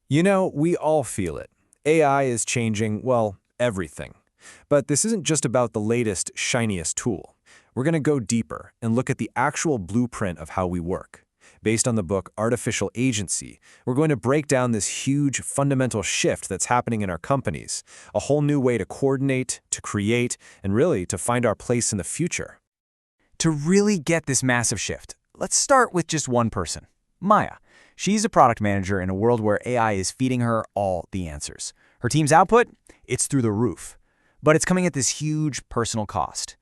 You know, we all feel it. AI is changing, well, everything. But this isn't just about the latest, shiniest tool. We're going to go deeper and look at the actual blueprint of how we work. Based on the book Artificial Agency, we're going to break down this huge, fundamental shift that's happening in our companies, a whole new way to coordinate, to create, and really to find our place in the future. To really get this massive shift, let's start with just one person, Maya. She's a product manager in a world where AI is feeding her all the answers. Her team's output? It's through the roof. But it's coming at this huge personal cost.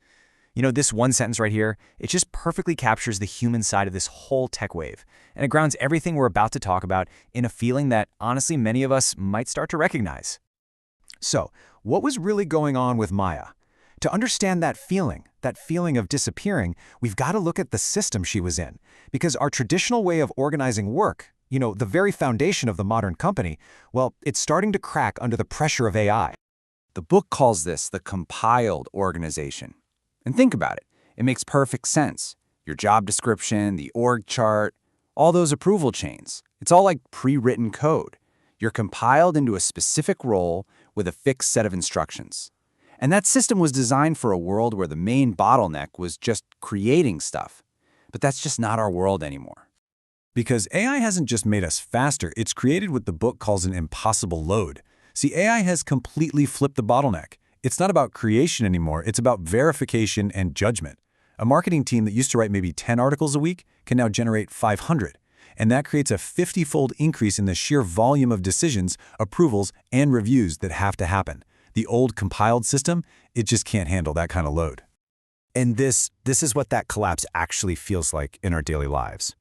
You know, this one sentence right here, it just perfectly captures the human side of this whole tech wave. And it grounds everything we're about to talk about in a feeling that, honestly, many of us might start to recognize. So, what was really going on with Maya? To understand that feeling of disappearing, we've got to look at the system she was in. Because our traditional way of organizing work, the very foundation of the modern company, well, it's starting to crack under the pressure of AI. The book calls this the compiled organization. And think about it. It makes perfect sense. Your job description, the org chart, all those approval chains. It's all like pre-written code. You're compiled into a specific role with a fixed set of instructions. And that system was designed for a world where the main bottleneck was just creating stuff. But that's just not our world anymore. Because AI hasn't just made us faster, it's created what the book calls an impossible load. See, AI has completely flipped the bottleneck. It's not about creation anymore, it's about verification and judgment. A marketing team that used to write maybe 10 articles a week can now generate 500. And that creates a 50-fold increase in the sheer volume of decisions, approvals, and reviews that have to happen. The old compiled system, it just can't handle that kind of load. And this is what that collapse actually feels like in our daily lives.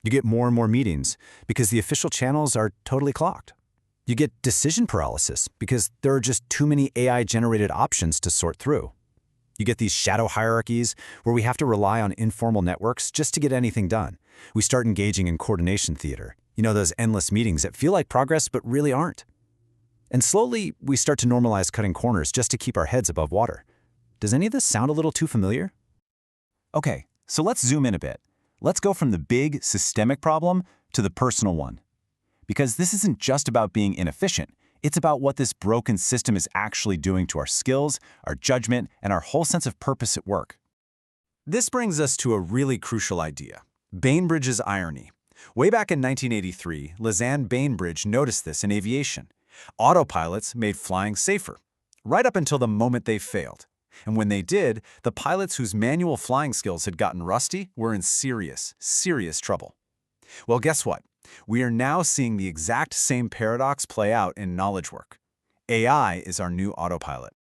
You get more and more meetings because the official channels are totally clogged. You get decision paralysis because there are just too many AI-generated options to sort through. You get these shadow hierarchies where we have to rely on informal networks just to get anything done. We start engaging in coordination theater. Those endless meetings that feel like progress but really aren't. And slowly, we start to normalize cutting corners just to keep our heads above water. Does any of this sound a little too familiar? Okay, so let's zoom in a bit. Let's go from the big, systemic problem to the personal one. Because this isn't just about being inefficient, it's about what this broken system is actually doing to our skills, our judgment, and our whole sense of purpose at work. This brings us to a really crucial idea, Bainbridge's irony. Way back in 1983, Lisanne Bainbridge noticed this in aviation. Autopilots made flying safer, right up until the moment they failed. And when they did, the pilots whose manual flying skills had gotten rusty were in serious, serious trouble. Well, guess what? We are now seeing the exact same paradox play out in knowledge work. AI is our new autopilot.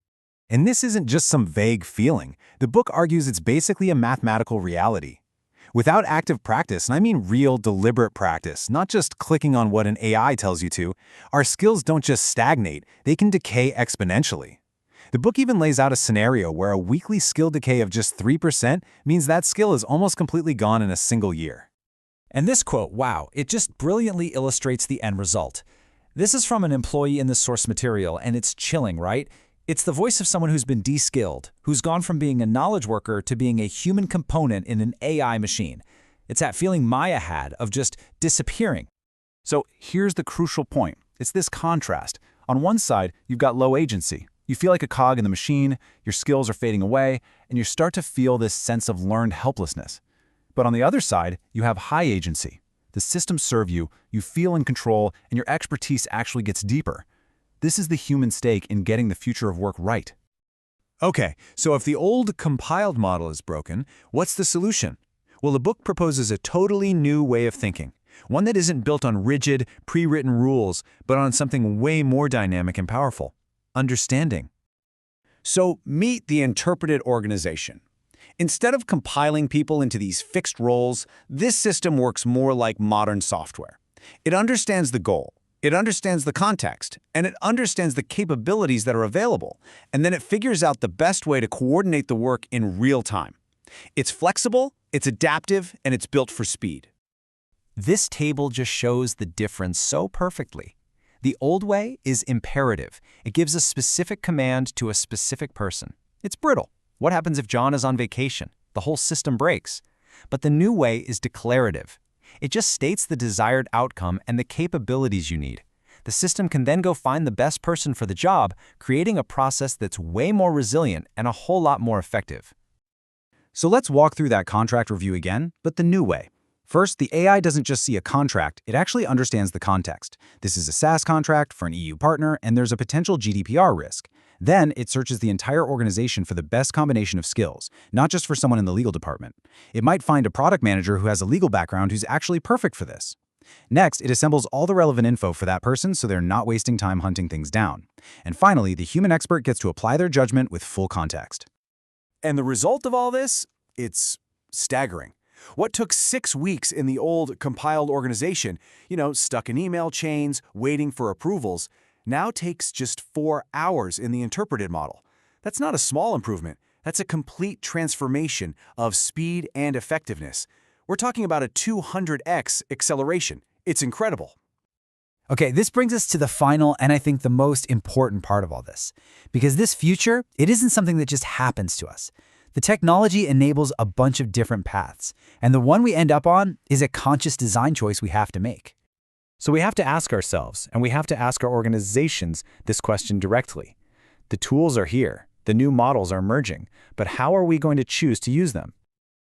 And this isn't just some vague feeling. The book argues it's basically a mathematical reality. Without active practice, and I mean real, deliberate practice, not just clicking on what an AI tells you to, our skills don't just stagnate, they can decay exponentially. The book even lays out a scenario where a weekly skill decay of just 3% means that skill is almost completely gone in a single year. And this quote, wow, it just brilliantly illustrates the end result. This is from an employee in the source material, and it's chilling, right? It's the voice of someone who's been de-skilled, who's gone from being a knowledge worker to being a human component in an AI machine. It's that feeling Maya had of just disappearing. So here's the crucial point. It's this contrast. On one side, you've got low agency. You feel like a cog in the machine, your skills are fading away, and you start to feel this sense of learned helplessness. But on the other side, you have high agency. The systems serve you, you feel in control, and your expertise actually gets deeper. This is the human stake in getting the future of work right. Okay, so if the old compiled model is broken, what's the solution? Well, the book proposes a totally new way of thinking, one that isn't built on rigid, pre-written rules, but on something way more dynamic and powerful: understanding. So meet the interpreted organization. Instead of compiling people into these fixed roles, this system works more like modern software. It understands the goal, it understands the context, and it understands the capabilities that are available, and then it figures out the best way to coordinate the work in real time. It's flexible, it's adaptive, and it's built for speed. This table just shows the difference so perfectly. The old way is imperative. It gives a specific command to a specific person. It's brittle. What happens if John is on vacation? The whole system breaks. But the new way is declarative. It just states the desired outcome and the capabilities you need. The system can then go find the best person for the job, creating a process that's way more resilient and a whole lot more effective. So let's walk through that contract review again, but the new way. First, the AI doesn't just see a contract, it actually understands the context. This is a SaaS contract for an EU partner, and there's a potential GDPR risk. Then, it searches the entire organization for the best combination of skills, not just for someone in the legal department. It might find a product manager who has a legal background who's actually perfect for this. Next, it assembles all the relevant info for that person so they're not wasting time hunting things down. And finally, the human expert gets to apply their judgment with full context. And the result of all this? It's staggering. What took 6 weeks in the old compiled organization, stuck in email chains, waiting for approvals, now takes just 4 hours in the interpreted model. That's not a small improvement. That's a complete transformation of speed and effectiveness. We're talking about a 200x acceleration. It's incredible. Okay, this brings us to the final and I think the most important part of all this. Because this future, it isn't something that just happens to us. The technology enables a bunch of different paths, and the one we end up on is a conscious design choice we have to make. So we have to ask ourselves, and we have to ask our organizations this question directly. The tools are here, the new models are emerging, but how are we going to choose to use them?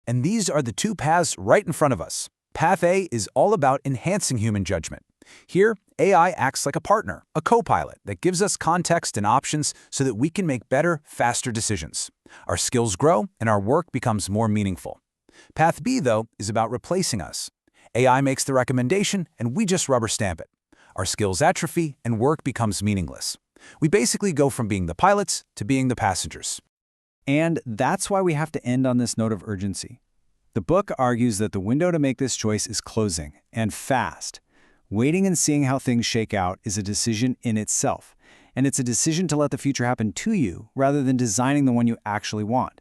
And these are the two paths right in front of us. Path A is all about enhancing human judgment. Here, AI acts like a partner, a co-pilot that gives us context and options so that we can make better, faster decisions. Our skills grow and our work becomes more meaningful. Path B, though, is about replacing us. AI makes the recommendation and we just rubber stamp it. Our skills atrophy and work becomes meaningless. We basically go from being the pilots to being the passengers. And that's why we have to end on this note of urgency. The book argues that the window to make this choice is closing, and fast. Waiting and seeing how things shake out is a decision in itself, and it's a decision to let the future happen to you rather than designing the one you actually want.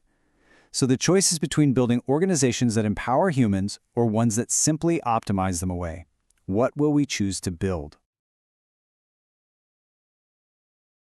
So the choice is between building organizations that empower humans or ones that simply optimize them away. What will we choose to build?